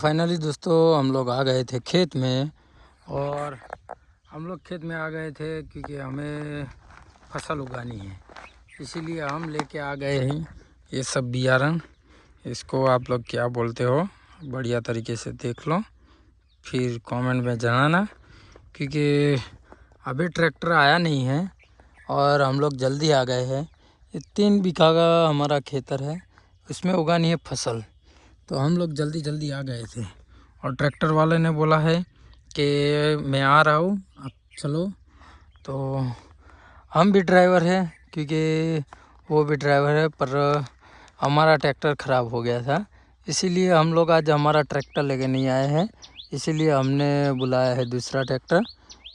Finally दोस्तों हम लोग आ गए थे खेत में। और हम लोग खेत में आ गए थे क्योंकि हमें फसल उगानी है, इसीलिए हम लेके आ गए हैं ये सब बियारण। इसको आप लोग क्या बोलते हो बढ़िया तरीके से देख लो, फिर कमेंट में जनाना। क्योंकि अभी ट्रैक्टर आया नहीं है और हम लोग जल्दी आ गए हैं। ये 3 बीघा का हमारा खेतर है, इसमें उगानी है फसल, तो हम लोग जल्दी आ गए थे। और ट्रैक्टर वाले ने बोला है कि मैं आ रहा हूँ, आप चलो। तो हम भी ड्राइवर हैं क्योंकि वो भी ड्राइवर है, पर हमारा ट्रैक्टर ख़राब हो गया था, इसीलिए हम लोग आज हमारा ट्रैक्टर लेके नहीं आए हैं। इसीलिए हमने बुलाया है दूसरा ट्रैक्टर,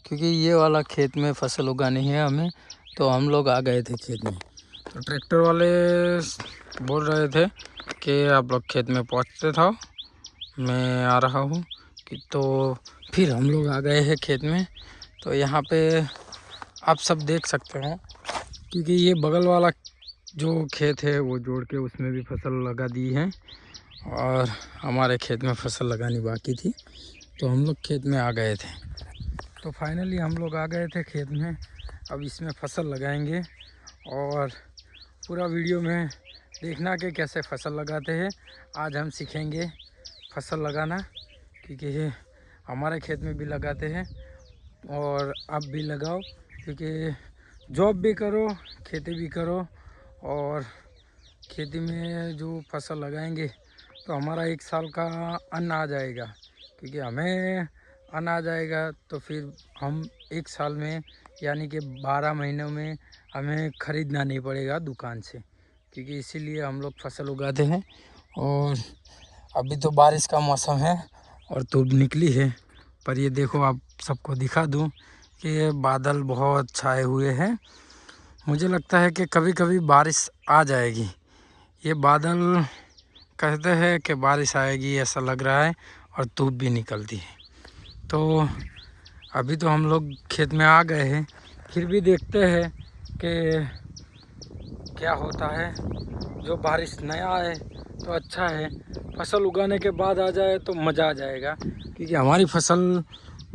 क्योंकि ये वाला खेत में फसल उगानी है हमें, तो हम लोग आ गए थे खेत में। तो ट्रैक्टर वाले बोल रहे थे कि आप लोग खेत में पहुंचते था, मैं आ रहा हूं कि। तो फिर हम लोग आ गए हैं खेत में। तो यहाँ पे आप सब देख सकते हैं, क्योंकि ये बगल वाला जो खेत है वो जोड़ के उसमें भी फसल लगा दी है और हमारे खेत में फसल लगानी बाकी थी, तो हम लोग खेत में आ गए थे। तो फाइनली हम लोग आ गए थे खेत में। अब इसमें फसल लगाएंगे और पूरा वीडियो में देखना कि कैसे फसल लगाते हैं। आज हम सीखेंगे फसल लगाना, क्योंकि हमारे खेत में भी लगाते हैं और आप भी लगाओ, क्योंकि जॉब भी करो, खेती भी करो। और खेती में जो फसल लगाएंगे तो हमारा 1 साल का अन्न आ जाएगा, क्योंकि हमें अन्न आ जाएगा तो फिर हम 1 साल में यानी कि 12 महीनों में हमें ख़रीदना नहीं पड़ेगा दुकान से, क्योंकि इसीलिए हम लोग फसल उगाते हैं। और अभी तो बारिश का मौसम है और धूप निकली है, पर ये देखो आप सबको दिखा दूं कि ये बादल बहुत छाए हुए हैं। मुझे लगता है कि कभी कभी बारिश आ जाएगी। ये बादल कहते हैं कि बारिश आएगी, ऐसा लग रहा है, और धूप भी निकलती है। तो अभी तो हम लोग खेत में आ गए हैं, फिर भी देखते हैं कि क्या होता है। जो बारिश नया आए तो अच्छा है, फसल उगाने के बाद आ जाए तो मज़ा आ जाएगा, क्योंकि हमारी फसल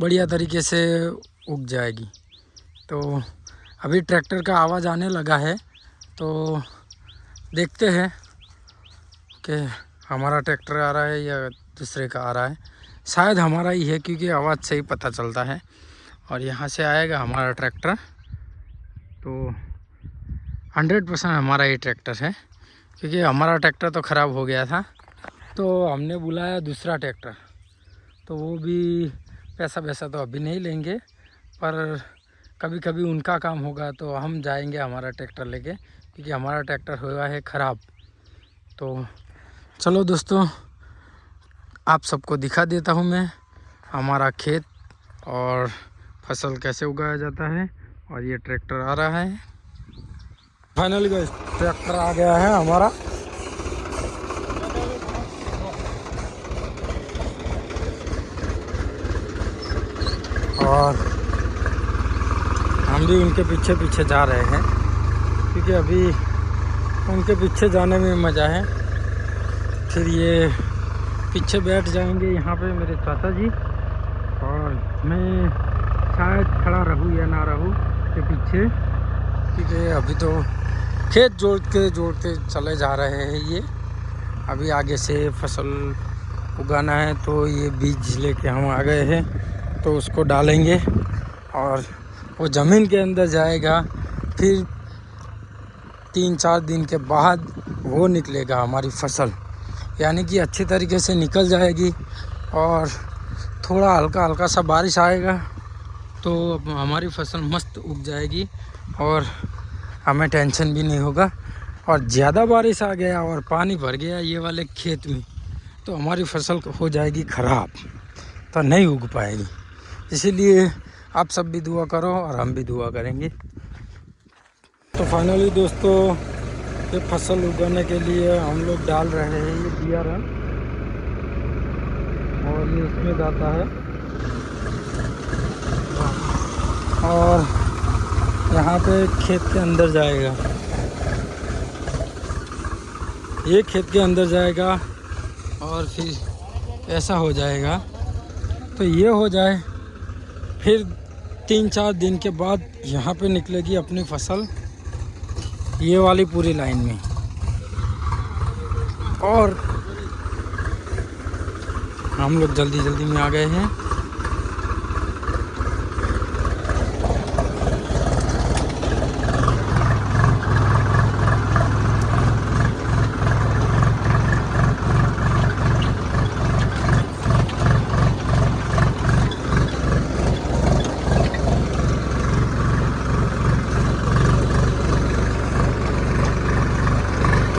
बढ़िया तरीके से उग जाएगी। तो अभी ट्रैक्टर का आवाज़ आने लगा है, तो देखते हैं कि हमारा ट्रैक्टर आ रहा है या दूसरे का आ रहा है। शायद हमारा ही है, क्योंकि आवाज़ से ही पता चलता है। और यहाँ से आएगा हमारा ट्रैक्टर, तो 100% हमारा ही ट्रैक्टर है, क्योंकि हमारा ट्रैक्टर तो ख़राब हो गया था, तो हमने बुलाया दूसरा ट्रैक्टर। तो वो भी पैसा तो अभी नहीं लेंगे, पर कभी कभी उनका काम होगा तो हम जाएंगे हमारा ट्रैक्टर लेके, क्योंकि हमारा ट्रैक्टर हुआ है ख़राब। तो चलो दोस्तों, आप सबको दिखा देता हूँ मैं हमारा खेत और फसल कैसे उगाया जाता है। और ये ट्रैक्टर आ रहा है। फाइनली गाइस ट्रैक्टर आ गया है हमारा। और हम भी उनके पीछे पीछे जा रहे हैं, क्योंकि अभी उनके पीछे जाने में मज़ा है। फिर ये पीछे बैठ जाएंगे यहाँ पे मेरे चाचा जी, और मैं शायद खड़ा रहूँ या ना रहूँ के पीछे, क्योंकि अभी तो खेत जोड़ते चले जा रहे हैं। ये अभी आगे से फसल उगाना है, तो ये बीज लेके हम आ गए हैं, तो उसको डालेंगे और वो ज़मीन के अंदर जाएगा। फिर 3-4 दिन के बाद वो निकलेगा हमारी फसल, यानी कि अच्छी तरीके से निकल जाएगी। और थोड़ा हल्का सा बारिश आएगा तो हमारी फसल मस्त उग जाएगी और हमें टेंशन भी नहीं होगा। और ज़्यादा बारिश आ गया और पानी भर गया ये वाले खेत में, तो हमारी फसल हो जाएगी ख़राब, तो नहीं उग पाएगी। इसीलिए आप सब भी दुआ करो और हम भी दुआ करेंगे। तो फाइनली दोस्तों, ये फसल उगाने के लिए हम लोग डाल रहे हैं ये बियारण, और ये इसमें जाता है। और यहाँ पे खेत के अंदर जाएगा, ये खेत के अंदर जाएगा और फिर ऐसा हो जाएगा। तो ये हो जाए, फिर 3-4 दिन के बाद यहाँ पे निकलेगी अपनी फसल, ये वाली पूरी लाइन में। और हम लोग जल्दी जल्दी में आ गए हैं।